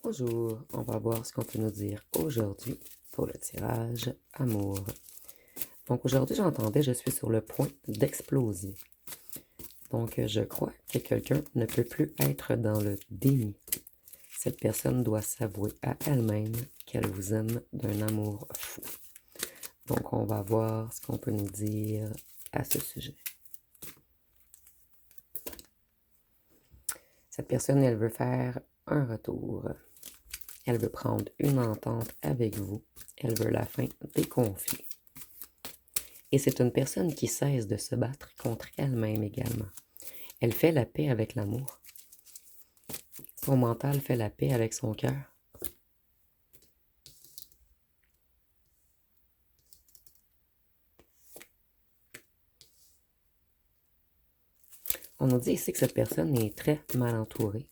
Bonjour, on va voir ce qu'on peut nous dire aujourd'hui pour le tirage amour. Donc aujourd'hui, j'entendais, je suis sur le point d'exploser. Donc je crois que quelqu'un ne peut plus être dans le déni. Cette personne doit s'avouer à elle-même qu'elle vous aime d'un amour fou. Donc on va voir ce qu'on peut nous dire à ce sujet. Cette personne, elle veut faire un retour. Elle veut prendre une entente avec vous. Elle veut la fin des conflits. Et c'est une personne qui cesse de se battre contre elle-même également. Elle fait la paix avec l'amour. Son mental fait la paix avec son cœur. On nous dit ici que cette personne est très mal entourée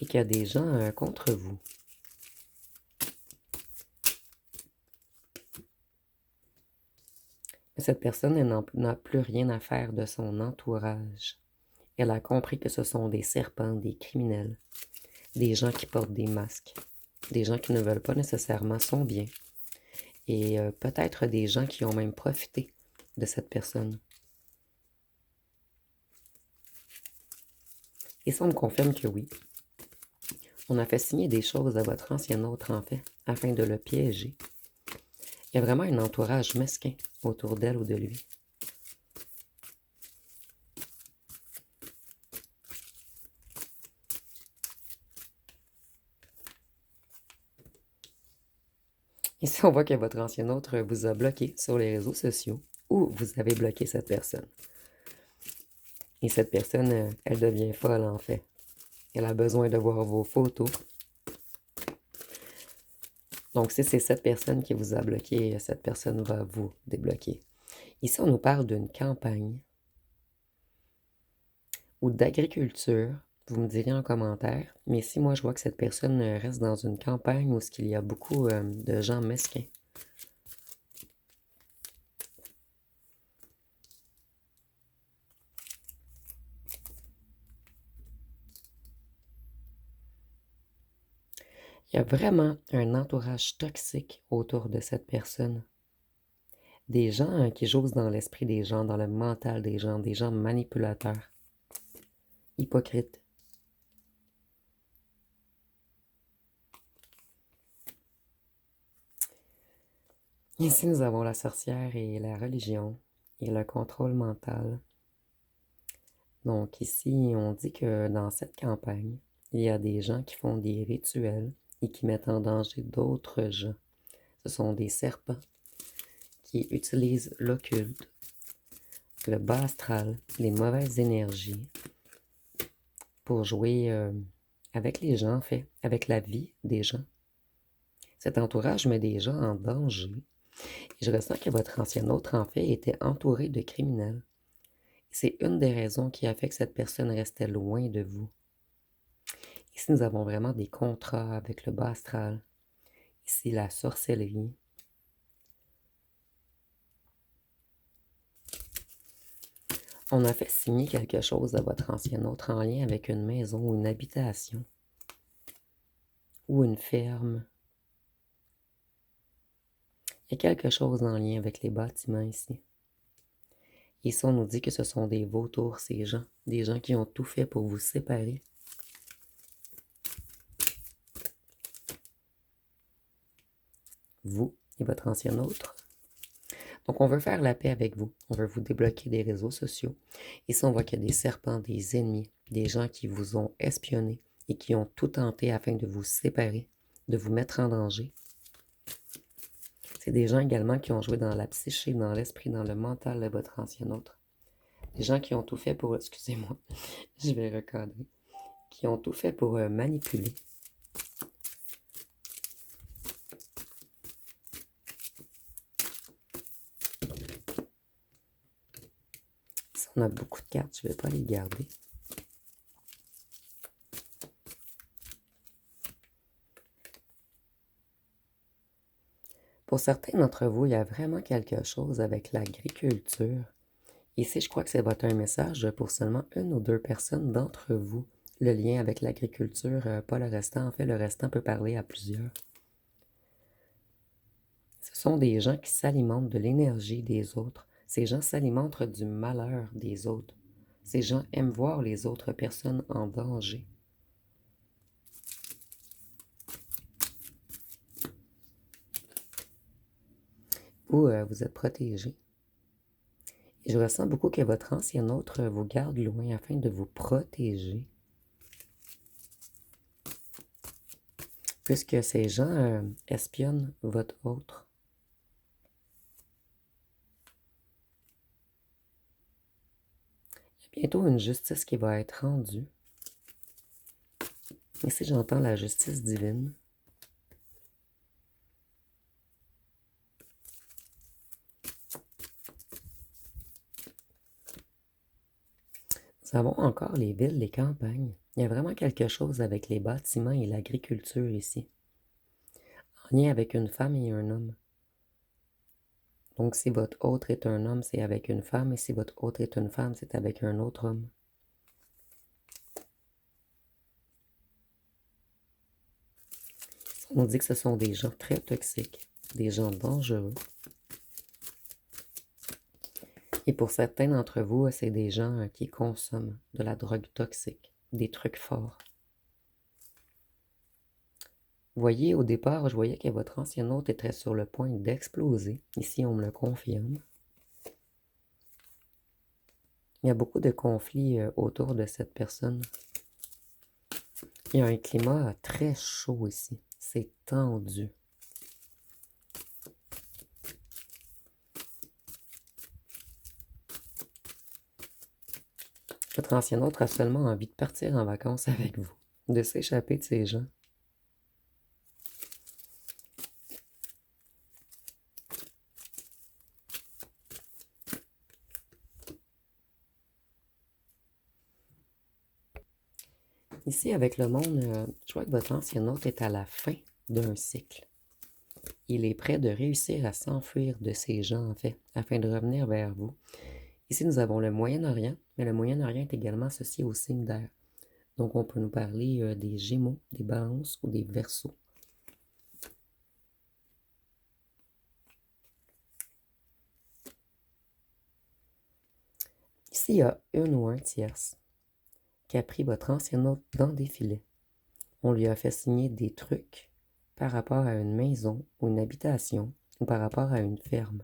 et qu'il y a des gens contre vous. Cette personne n'a plus rien à faire de son entourage. Elle a compris que ce sont des serpents, des criminels, des gens qui portent des masques, des gens qui ne veulent pas nécessairement son bien, et peut-être des gens qui ont même profité de cette personne. Et ça, on me confirme que oui. On a fait signer des choses à votre ancien autre, en fait, afin de le piéger. Il y a vraiment un entourage mesquin autour d'elle ou de lui. Ici, on voit que votre ancien autre vous a bloqué sur les réseaux sociaux ou vous avez bloqué cette personne. Et cette personne, elle devient folle, en fait. Elle a besoin de voir vos photos. Donc, si c'est cette personne qui vous a bloqué, cette personne va vous débloquer. Ici, on nous parle d'une campagne ou d'agriculture. Vous me direz en commentaire. Mais si moi, je vois que cette personne reste dans une campagne où il y a beaucoup de gens mesquins. Il y a vraiment un entourage toxique autour de cette personne. Des gens qui jouent dans l'esprit des gens, dans le mental des gens manipulateurs, hypocrites. Ici, nous avons la sorcière et la religion et le contrôle mental. Donc ici, on dit que dans cette campagne, il y a des gens qui font des rituels et qui mettent en danger d'autres gens. Ce sont des serpents qui utilisent l'occulte, le bas astral, les mauvaises énergies pour jouer avec les gens, en fait, avec la vie des gens. Cet entourage met des gens en danger. Et je ressens que votre ancien autre, en fait, était entouré de criminels. C'est une des raisons qui a fait que cette personne restait loin de vous. Ici, nous avons vraiment des contrats avec le bas astral. Ici, la sorcellerie. On a fait signer quelque chose à votre ancien autre en lien avec une maison ou une habitation ou une ferme. Il y a quelque chose en lien avec les bâtiments ici. Ici, on nous dit que ce sont des vautours, ces gens. Des gens qui ont tout fait pour vous séparer. Vous et votre ancien autre. Donc, on veut faire la paix avec vous. On veut vous débloquer des réseaux sociaux. Ici, on voit qu'il y a des serpents, des ennemis, des gens qui vous ont espionné et qui ont tout tenté afin de vous séparer, de vous mettre en danger. C'est des gens également qui ont joué dans la psyché, dans l'esprit, dans le mental de votre ancien autre. Des gens qui ont tout fait pour... Excusez-moi, je vais recadrer. Qui ont tout fait pour manipuler. Ici, on a beaucoup de cartes, je ne vais pas les garder. Pour certains d'entre vous, il y a vraiment quelque chose avec l'agriculture. Ici, je crois que c'est un message pour seulement une ou deux personnes d'entre vous. le lien avec l'agriculture, pas le restant. En fait, le restant peut parler à plusieurs. Ce sont des gens qui s'alimentent de l'énergie des autres. Ces gens s'alimentent du malheur des autres. Ces gens aiment voir les autres personnes en danger. Vous, vous êtes protégé. Et je ressens beaucoup que votre ancien autre vous garde loin afin de vous protéger. Puisque ces gens espionnent votre autre. Il y a bientôt une justice qui va être rendue. Ici, j'entends la justice divine. Nous avons encore les villes, les campagnes. Il y a vraiment quelque chose avec les bâtiments et l'agriculture ici. En lien avec une femme et un homme. Donc, si votre autre est un homme, c'est avec une femme. Et si votre autre est une femme, c'est avec un autre homme. On dit que ce sont des gens très toxiques, des gens dangereux. Et pour certains d'entre vous, c'est des gens qui consomment de la drogue toxique, des trucs forts. Vous voyez, au départ, je voyais que votre ancien hôte était sur le point d'exploser. Ici, on me le confirme. Il y a beaucoup de conflits autour de cette personne. Il y a un climat très chaud ici. C'est tendu. Votre ancien autre a seulement envie de partir en vacances avec vous, de s'échapper de ces gens. Ici, avec le monde, je vois que votre ancien hôte est à la fin d'un cycle. Il est prêt de réussir à s'enfuir de ces gens, en fait, afin de revenir vers vous. Ici, nous avons le Moyen-Orient, mais le Moyen-Orient est également associé au signe d'air. Donc, on peut nous parler des Gémeaux, des Balances ou des Verseaux. Ici, il y a une ou un tierce qui a pris votre ancien hôte dans des filets. On lui a fait signer des trucs par rapport à une maison ou une habitation ou par rapport à une ferme.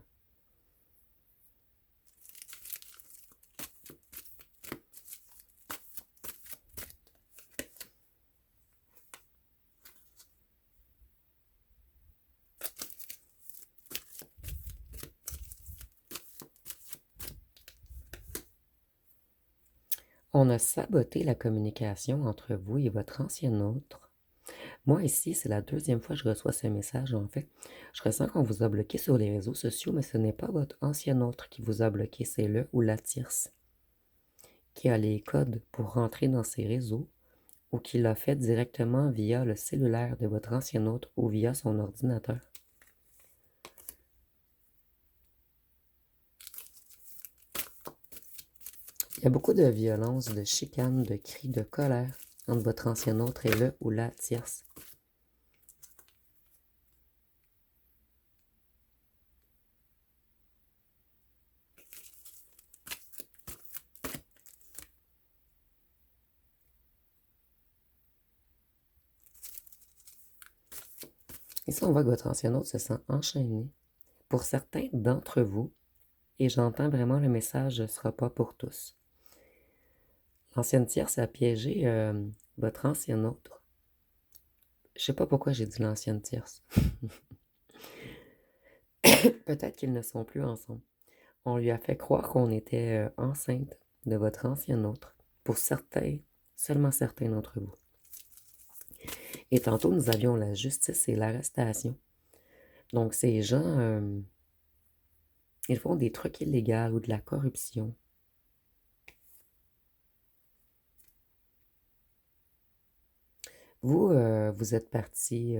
On a saboté la communication entre vous et votre ancien autre. Moi, ici, c'est la deuxième fois que je reçois ce message, en fait. Je ressens qu'on vous a bloqué sur les réseaux sociaux, mais ce n'est pas votre ancien autre qui vous a bloqué, c'est le ou la tierce qui a les codes pour rentrer dans ces réseaux ou qui l'a fait directement via le cellulaire de votre ancien autre ou via son ordinateur. Il y a beaucoup de violence, de chicanes, de cris, de colère entre votre ancien autre et le ou la tierce. Ici, on voit que votre ancien autre se sent enchaîné. Pour certains d'entre vous, et j'entends vraiment le message ne sera pas pour tous. L'ancienne tierce a piégé votre ancien autre. Je sais pas pourquoi j'ai dit l'ancienne tierce. Peut-être qu'ils ne sont plus ensemble. On lui a fait croire qu'on était enceinte de votre ancien autre. Pour certains, seulement certains d'entre vous. Et tantôt, nous avions la justice et l'arrestation. Donc, ces gens, ils font des trucs illégaux ou de la corruption. Vous, vous êtes parti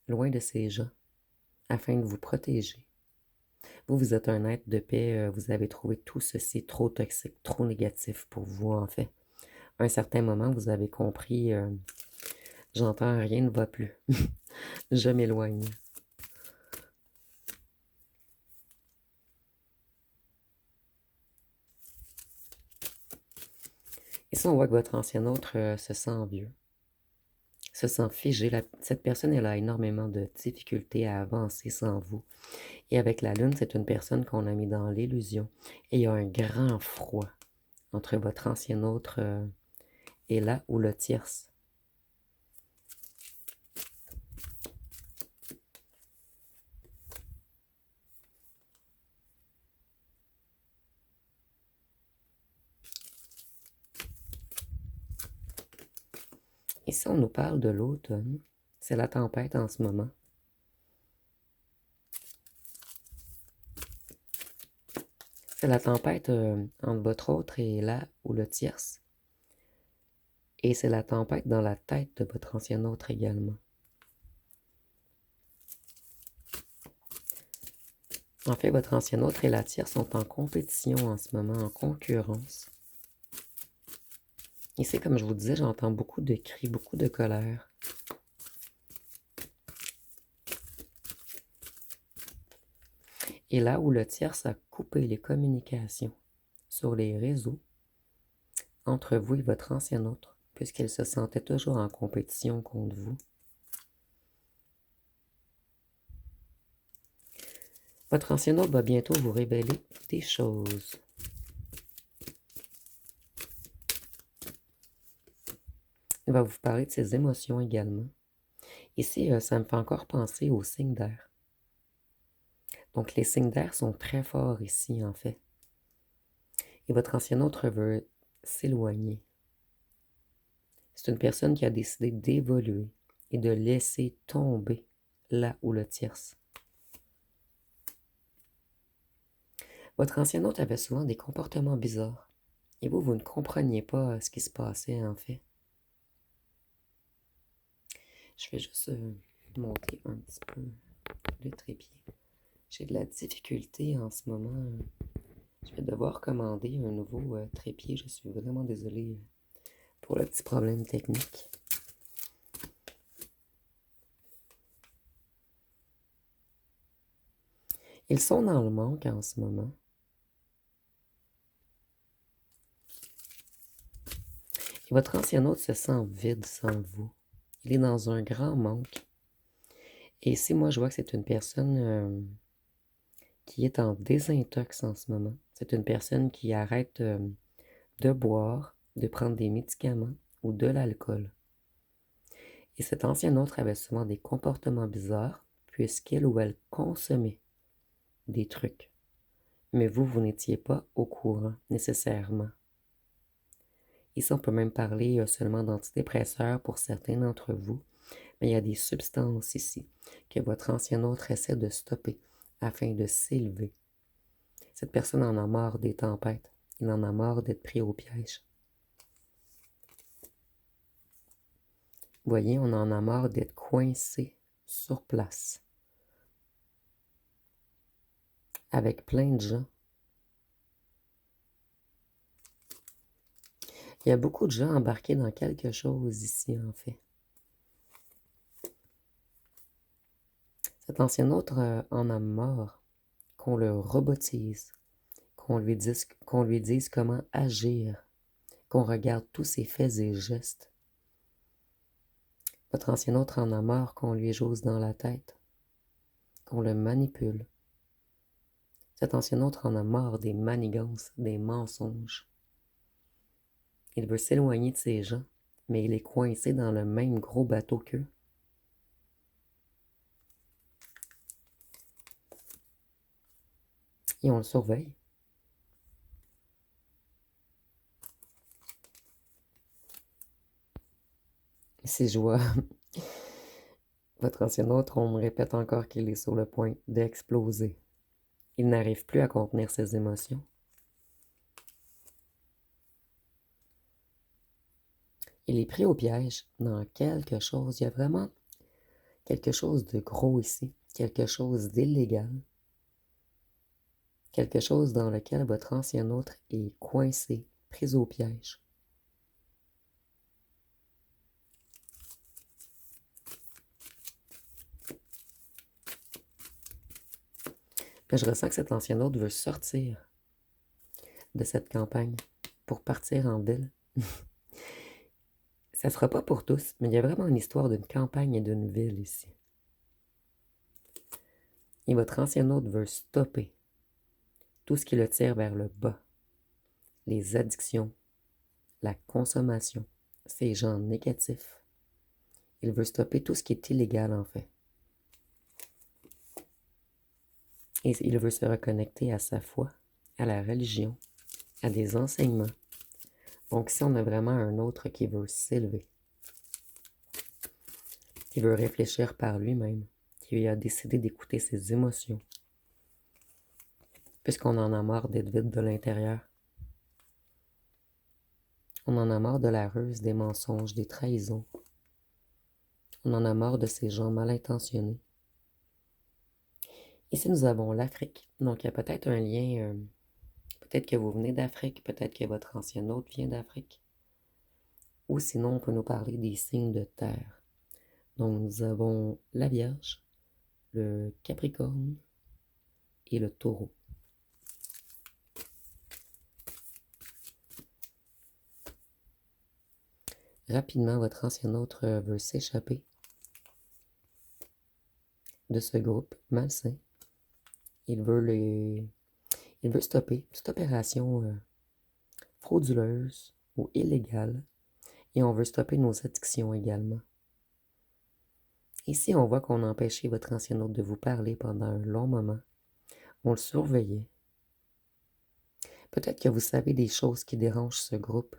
loin de ces gens afin de vous protéger. Vous, vous êtes un être de paix. Vous avez trouvé tout ceci trop toxique, trop négatif pour vous, en fait. à un certain moment, vous avez compris, j'entends rien ne va plus. Je m'éloigne. Ici, on voit que votre ancien autre se sent vieux, se sent figé. Cette personne, elle a énormément de difficultés à avancer sans vous. Et avec la lune, c'est une personne qu'on a mis dans l'illusion. Et il y a un grand froid entre votre ancien autre et là où le tierce. Ici, on nous parle de l'automne. C'est la tempête en ce moment. C'est la tempête entre votre autre et là où le tierce. Et c'est la tempête dans la tête de votre ancien autre également. En fait, votre ancien autre et la tierce sont en compétition en ce moment, en concurrence. Ici, comme je vous disais, j'entends beaucoup de cris, beaucoup de colère. Et là où le tierce a coupé les communications sur les réseaux entre vous et votre ancien autre, puisqu'elle se sentait toujours en compétition contre vous. Votre ancien autre va bientôt vous révéler des choses. Il va vous parler de ses émotions également. Ici, ça me fait encore penser aux signes d'air. Donc, les signes d'air sont très forts ici, en fait. Et votre ancien autre veut s'éloigner. C'est une personne qui a décidé d'évoluer et de laisser tomber là où le tierce. Votre ancien autre avait souvent des comportements bizarres. Et vous ne compreniez pas ce qui se passait, en fait. Je vais juste monter un petit peu le trépied. J'ai de la difficulté en ce moment. Je vais devoir commander un nouveau trépied. Je suis vraiment désolée pour le petit problème technique. Ils sont dans le manque en ce moment. Et votre ancien hôte se sent vide sans vous. Il est dans un grand manque. Et ici, moi, je vois que c'est une personne qui est en désintox en ce moment. C'est une personne qui arrête de boire, de prendre des médicaments ou de l'alcool. Et cet ancien autre avait souvent des comportements bizarres puisqu'il ou elle consommait des trucs. Mais vous n'étiez pas au courant nécessairement. Ici, on peut même parler seulement d'antidépresseurs pour certains d'entre vous, mais il y a des substances ici que votre ancien autre essaie de stopper afin de s'élever. Cette personne en a marre des tempêtes. Il en a marre d'être pris au piège. Vous voyez, on en a marre d'être coincé sur place avec plein de gens. Il y a beaucoup de gens embarqués dans quelque chose ici, en fait. Cet ancien autre en a marre qu'on le robotise, qu'on lui dise comment agir, qu'on regarde tous ses faits et gestes. Votre ancien autre en a marre qu'on lui jose dans la tête, qu'on le manipule. Cet ancien autre en a marre des manigances, des mensonges. Il veut s'éloigner de ces gens, mais il est coincé dans le même gros bateau qu'eux. Et on le surveille. Si je vois votre ancien autre, on me répète encore qu'il est sur le point d'exploser. Il n'arrive plus à contenir ses émotions. Il est pris au piège dans quelque chose. Il y a vraiment quelque chose de gros ici, quelque chose d'illégal, quelque chose dans lequel votre ancien autre est coincé, pris au piège. Mais je ressens que cet ancien hôte veut sortir de cette campagne pour partir en ville. Ça sera pas pour tous, mais il y a vraiment une histoire d'une campagne et d'une ville ici. Et votre ancien hôte veut stopper tout ce qui le tire vers le bas. Les addictions, la consommation, ces gens négatifs. Il veut stopper tout ce qui est illégal en fait. Et il veut se reconnecter à sa foi, à la religion, à des enseignements. Donc ici, on a vraiment un autre qui veut s'élever, qui veut réfléchir par lui-même, qui a décidé d'écouter ses émotions, puisqu'on en a marre d'être vide de l'intérieur. On en a marre de la ruse, des mensonges, des trahisons. On en a marre de ces gens mal intentionnés. Ici, nous avons l'Afrique. Donc, il y a peut-être un lien, peut-être que vous venez d'Afrique, peut-être que votre ancien hôte vient d'Afrique. Ou sinon, on peut nous parler des signes de terre. Donc, nous avons la Vierge, le Capricorne et le Taureau. Rapidement, votre ancien hôte veut s'échapper de ce groupe malsain. Il veut stopper toute opération frauduleuse ou illégale. Et on veut stopper nos addictions également. Ici, on voit qu'on a empêché votre ancien hôte de vous parler pendant un long moment. On le surveillait. Peut-être que vous savez des choses qui dérangent ce groupe.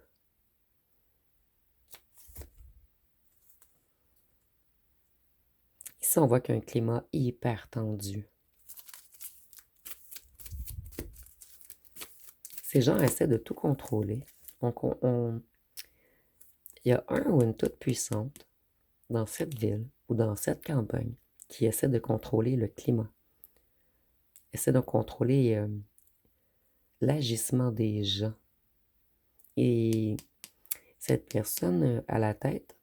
Ici, on voit qu'il y a un climat hyper tendu. Ces gens essaient de tout contrôler. Donc, il y a un ou une toute puissante dans cette ville ou dans cette campagne qui essaie de contrôler le climat. Essaie de contrôler l'agissement des gens. Et cette personne à la tête,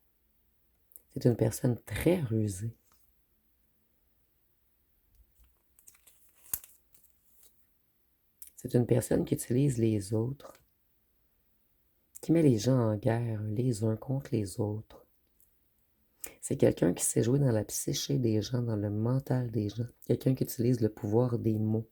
c'est une personne très rusée. C'est une personne qui utilise les autres, qui met les gens en guerre les uns contre les autres. C'est quelqu'un qui sait jouer dans la psyché des gens, dans le mental des gens. Quelqu'un qui utilise le pouvoir des mots.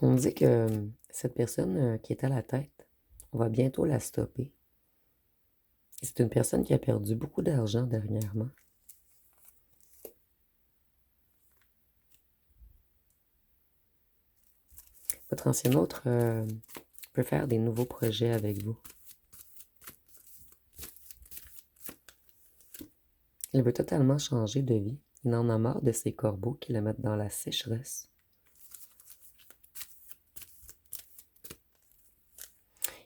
On me dit que cette personne qui est à la tête, on va bientôt la stopper. Et c'est une personne qui a perdu beaucoup d'argent dernièrement. Votre ancien autre peut faire des nouveaux projets avec vous. Il veut totalement changer de vie. Il en a marre de ses corbeaux qui le mettent dans la sécheresse.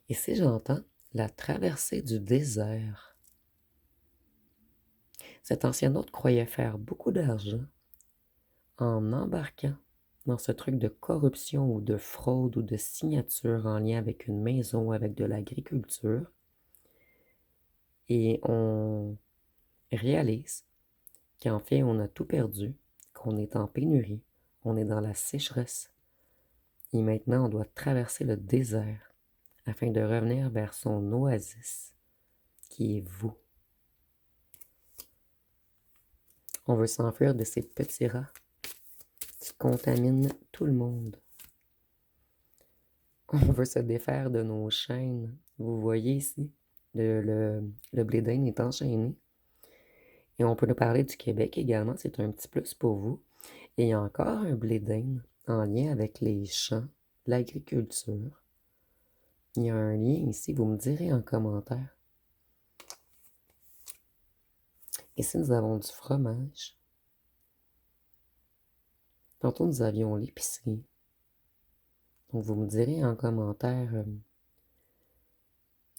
Et si j'entends la traversée du désert, cet ancien hôte croyait faire beaucoup d'argent en embarquant dans ce truc de corruption ou de fraude ou de signature en lien avec une maison ou avec de l'agriculture. Et on réalise qu'en fait, on a tout perdu, qu'on est en pénurie, on est dans la sécheresse. Et maintenant, on doit traverser le désert afin de revenir vers son oasis, qui est vous. On veut s'enfuir de ces petits rats qui contaminent tout le monde. On veut se défaire de nos chaînes. Vous voyez ici, le blé d'Inde est enchaîné. Et on peut nous parler du Québec également, c'est un petit plus pour vous. Et il y a encore un blé d'Inde en lien avec les champs, l'agriculture. Il y a un lien ici, vous me direz en commentaire. Ici, nous avons du fromage. Tantôt, nous avions l'épicerie. Donc, vous me direz en commentaire.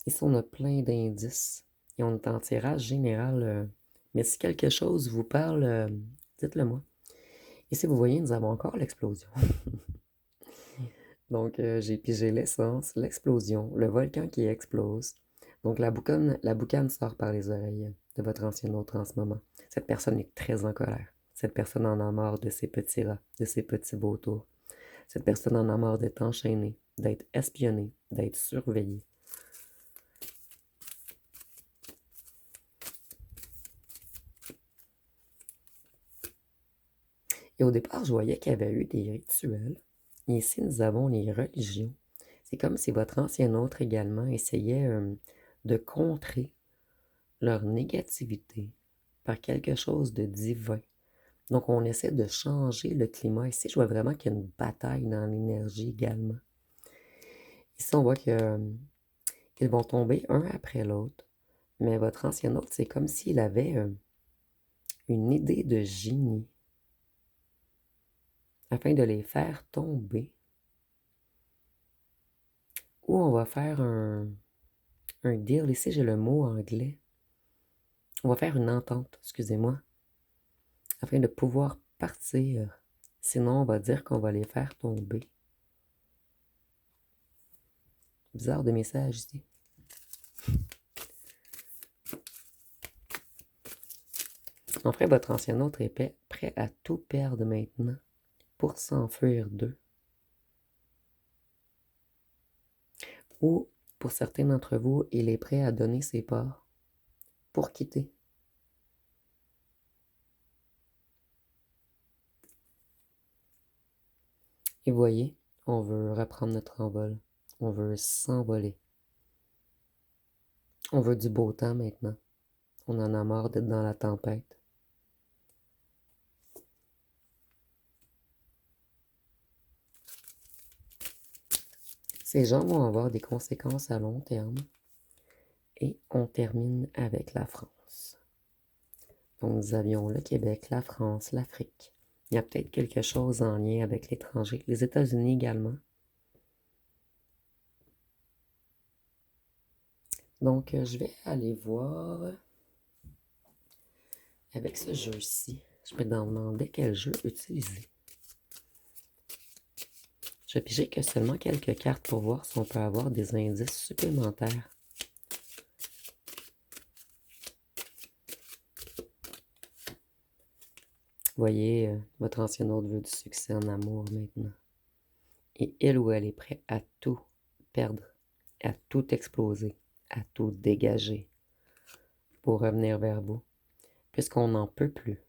Ici, on a plein d'indices. Et on est en tirage général. Mais si quelque chose vous parle, dites-le moi. Ici, vous voyez, nous avons encore l'explosion. Donc, j'ai pigé l'essence, l'explosion, le volcan qui explose. Donc, la boucane sort par les oreilles de votre ancien autre en ce moment. Cette personne est très en colère. Cette personne en a marre de ses petits rats, de ses petits vautours. Cette personne en a marre d'être enchaînée, d'être espionnée, d'être surveillée. Et au départ, je voyais qu'il y avait eu des rituels. Et ici, nous avons les religions. C'est comme si votre ancien autre également essayait de contrer leur négativité par quelque chose de divin. Donc, on essaie de changer le climat. Ici, je vois vraiment qu'il y a une bataille dans l'énergie également. Ici, on voit qu'ils vont tomber un après l'autre. Mais votre ancien autre, c'est comme s'il avait une idée de génie afin de les faire tomber. Ou on va faire un deal. Ici, j'ai le mot anglais. On va faire une entente, excusez-moi, afin de pouvoir partir. Sinon, on va dire qu'on va les faire tomber. Bizarre de message ici. En fait, votre ancien autre est prêt à tout perdre maintenant pour s'enfuir d'eux. Ou, pour certains d'entre vous, il est prêt à donner ses parts pour quitter. Et voyez, on veut reprendre notre envol. On veut s'envoler. On veut du beau temps maintenant. On en a marre d'être dans la tempête. Ces gens vont avoir des conséquences à long terme. Et on termine avec la France. Donc nous avions le Québec, la France, l'Afrique. Il y a peut-être quelque chose en lien avec l'étranger. Les États-Unis également. Donc je vais aller voir avec ce jeu-ci. Je me demandais quel jeu utiliser. Je vais piger que seulement quelques cartes pour voir si on peut avoir des indices supplémentaires. Voyez, votre ancien autre veut du succès en amour maintenant. Et il ou elle est prêt à tout perdre, à tout exploser, à tout dégager pour revenir vers vous, puisqu'on n'en peut plus.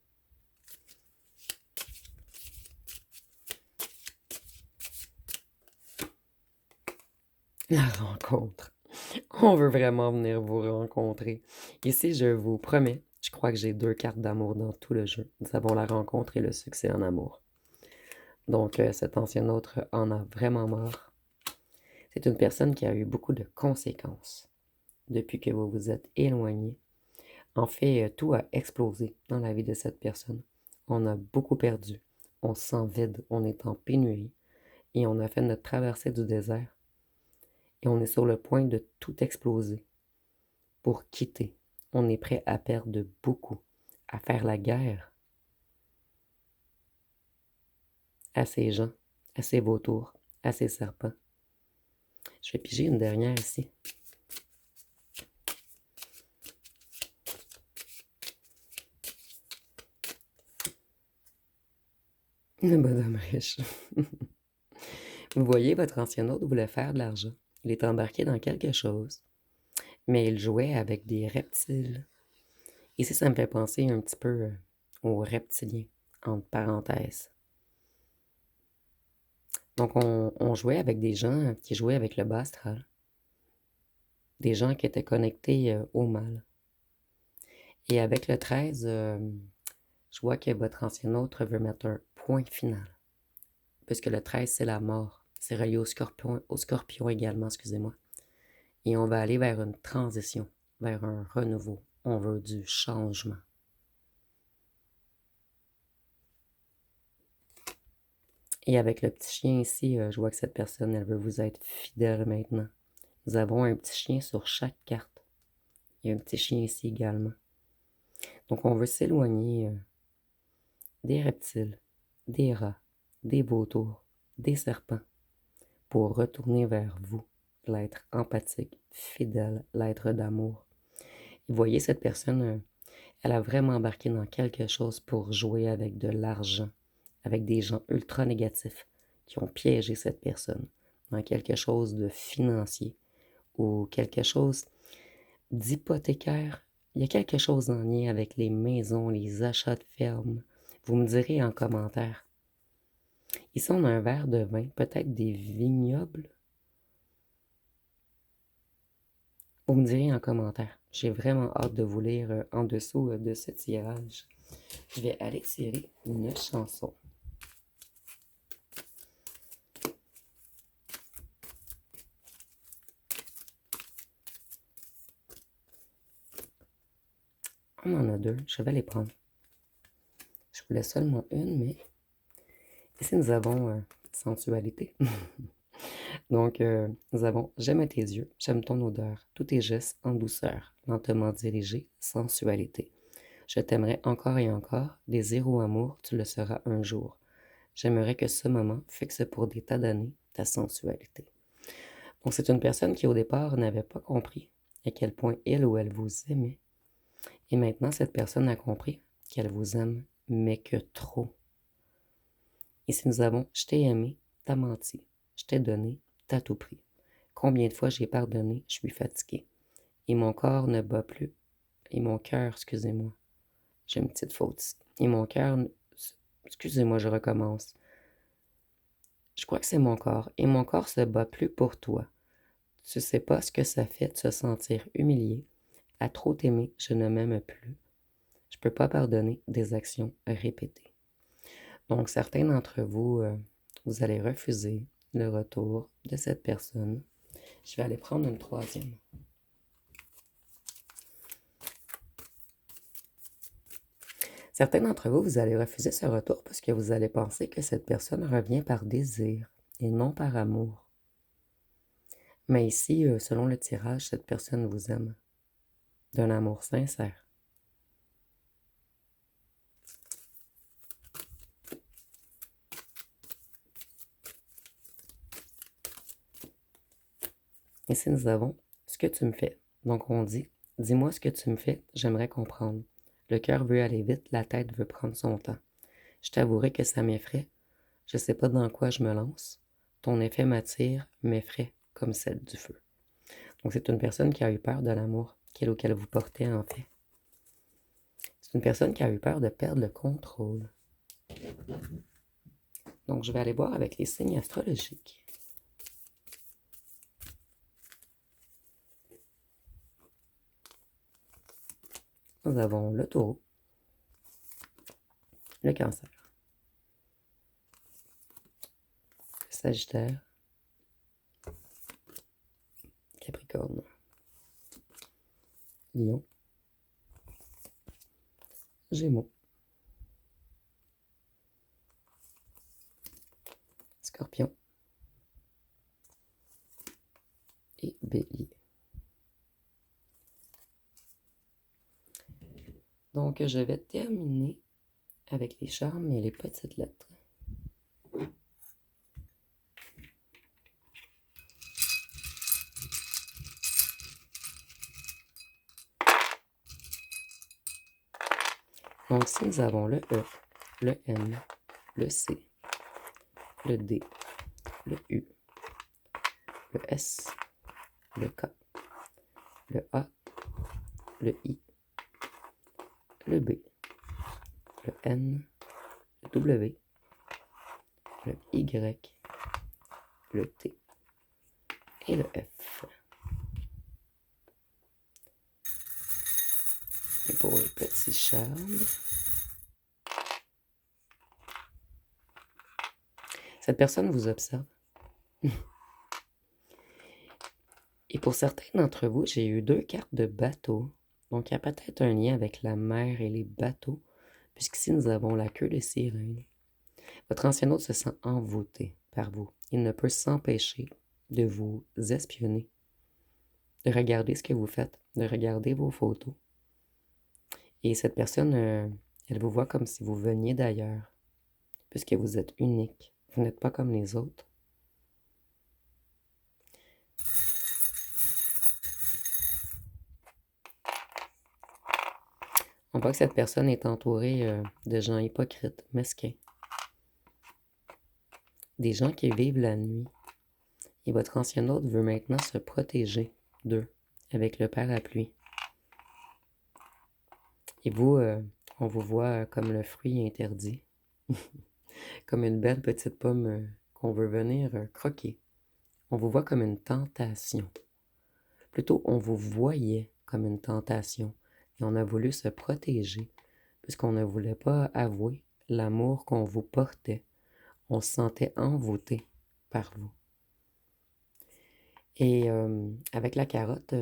La rencontre. On veut vraiment venir vous rencontrer. Ici, je vous promets, je crois que j'ai 2 cartes d'amour dans tout le jeu. Nous avons la rencontre et le succès en amour. Donc, cet ancien autre en a vraiment marre. C'est une personne qui a eu beaucoup de conséquences depuis que vous vous êtes éloigné. En fait, tout a explosé dans la vie de cette personne. On a beaucoup perdu. On se sent vide. On est en pénurie. Et on a fait notre traversée du désert. Et on est sur le point de tout exploser pour quitter. On est prêt à perdre beaucoup, à faire la guerre à ces gens, à ces vautours, à ces serpents. Je vais piger une dernière ici. Une bonhomme riche. Vous voyez, votre ancien hôte voulait faire de l'argent. Il est embarqué dans quelque chose, mais il jouait avec des reptiles. Ici, ça me fait penser un petit peu aux reptiliens, entre parenthèses. Donc, on jouait avec des gens qui jouaient avec le bas astral. Des gens qui étaient connectés au mal. Et avec le 13, je vois que votre ancien autre veut mettre un point final. Puisque le 13, c'est la mort. C'est relié au scorpion également, excusez-moi. Et on va aller vers une transition, vers un renouveau. On veut du changement. Et avec le petit chien ici, je vois que cette personne, elle veut vous être fidèle maintenant. Nous avons un petit chien sur chaque carte. Il y a un petit chien ici également. Donc on veut s'éloigner des reptiles, des rats, des vautours, des serpents, pour retourner vers vous, l'être empathique, fidèle, l'être d'amour. Et voyez, cette personne, elle a vraiment embarqué dans quelque chose pour jouer avec de l'argent, avec des gens ultra négatifs qui ont piégé cette personne dans quelque chose de financier ou quelque chose d'hypothécaire. Il y a quelque chose en lien avec les maisons, les achats de fermes. Vous me direz en commentaire. Ici, on a un verre de vin, peut-être des vignobles. Vous me direz en commentaire. J'ai vraiment hâte de vous lire en dessous de ce tirage. Je vais aller tirer une chanson. On en a deux, je vais les prendre. Je voulais seulement une, mais ici nous avons sensualité. Donc, nous avons j'aime tes yeux, j'aime ton odeur, tous tes gestes en douceur, lentement dirigés, sensualité. Je t'aimerai encore et encore, désir ou amour, tu le seras un jour. J'aimerais que ce moment fixe pour des tas d'années ta sensualité. Donc, c'est une personne qui, au départ, n'avait pas compris à quel point il ou elle vous aimait. Et maintenant, cette personne a compris qu'elle vous aime, mais que trop. Ici, nous avons je t'ai aimé, t'as menti. Je t'ai donné, t'as tout pris. Combien de fois j'ai pardonné, je suis fatigué. Et mon corps ne bat plus. Et mon cœur, excusez-moi. J'ai une petite faute ici. Et mon cœur, excusez-moi, je recommence. Je crois que c'est mon corps. Et mon corps se bat plus pour toi. Tu sais pas ce que ça fait de se sentir humilié. À trop t'aimer, je ne m'aime plus. Je peux pas pardonner des actions répétées. Donc, certains d'entre vous, vous allez refuser le retour de cette personne. Je vais aller prendre une troisième. Certains d'entre vous, vous allez refuser ce retour parce que vous allez penser que cette personne revient par désir et non par amour. Mais ici, selon le tirage, cette personne vous aime d'un amour sincère. Ici, nous avons ce que tu me fais. Donc, on dit, dis-moi ce que tu me fais, j'aimerais comprendre. Le cœur veut aller vite, la tête veut prendre son temps. Je t'avouerai que ça m'effraie. Je ne sais pas dans quoi je me lance. Ton effet m'attire, m'effraie comme celle du feu. Donc, c'est une personne qui a eu peur de l'amour, auquel vous portez en fait. C'est une personne qui a eu peur de perdre le contrôle. Donc, je vais aller voir avec les signes astrologiques. Nous avons le taureau, le cancer, le sagittaire, capricorne, lion, gémeaux, scorpion et bélier. Donc, je vais terminer avec les charmes et les petites lettres. Donc, si nous avons le E, le N, le C, le D, le U, le S, le K, le A, le I, le B, le N, le W, le Y, le T et le F. Et pour les petits charmes, cette personne vous observe. Et pour certains d'entre vous, j'ai eu 2 cartes de bateau. Donc, il y a peut-être un lien avec la mer et les bateaux, puisqu'ici, nous avons la queue de sirène. Votre ancien hôte se sent envoûté par vous. Il ne peut s'empêcher de vous espionner, de regarder ce que vous faites, de regarder vos photos. Et cette personne, elle vous voit comme si vous veniez d'ailleurs, puisque vous êtes unique. Vous n'êtes pas comme les autres. On voit que cette personne est entourée de gens hypocrites, mesquins. Des gens qui vivent la nuit. Et votre ancien hôte veut maintenant se protéger d'eux avec le parapluie. Et vous, on vous voit comme le fruit interdit, comme une belle petite pomme qu'on veut venir croquer. On vous voit comme une tentation. Plutôt, on vous voyait comme une tentation. Et on a voulu se protéger, puisqu'on ne voulait pas avouer l'amour qu'on vous portait. On se sentait envoûté par vous. Et avec la carotte,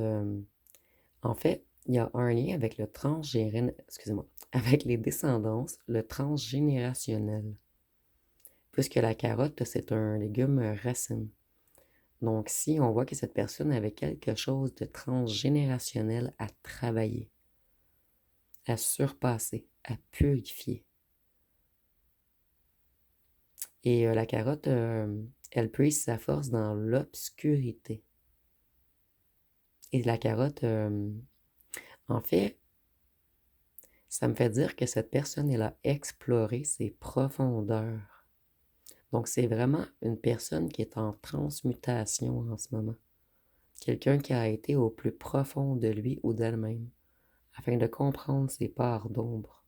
en fait, il y a un lien avec le excusez-moi, avec les descendances, le transgénérationnel. Puisque la carotte, c'est un légume racine. Donc, si on voit que cette personne avait quelque chose de transgénérationnel à travailler, à surpasser, à purifier. Et la carotte, elle puise sa force dans l'obscurité. Et la carotte, en fait, ça me fait dire que cette personne, elle a exploré ses profondeurs. Donc, c'est vraiment une personne qui est en transmutation en ce moment. Quelqu'un qui a été au plus profond de lui ou d'elle-même, afin de comprendre ses parts d'ombre.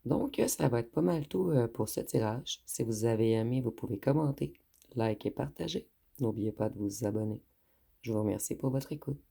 Donc, ça va être pas mal tout pour ce tirage. Si vous avez aimé, vous pouvez commenter, liker et partager. N'oubliez pas de vous abonner. Je vous remercie pour votre écoute.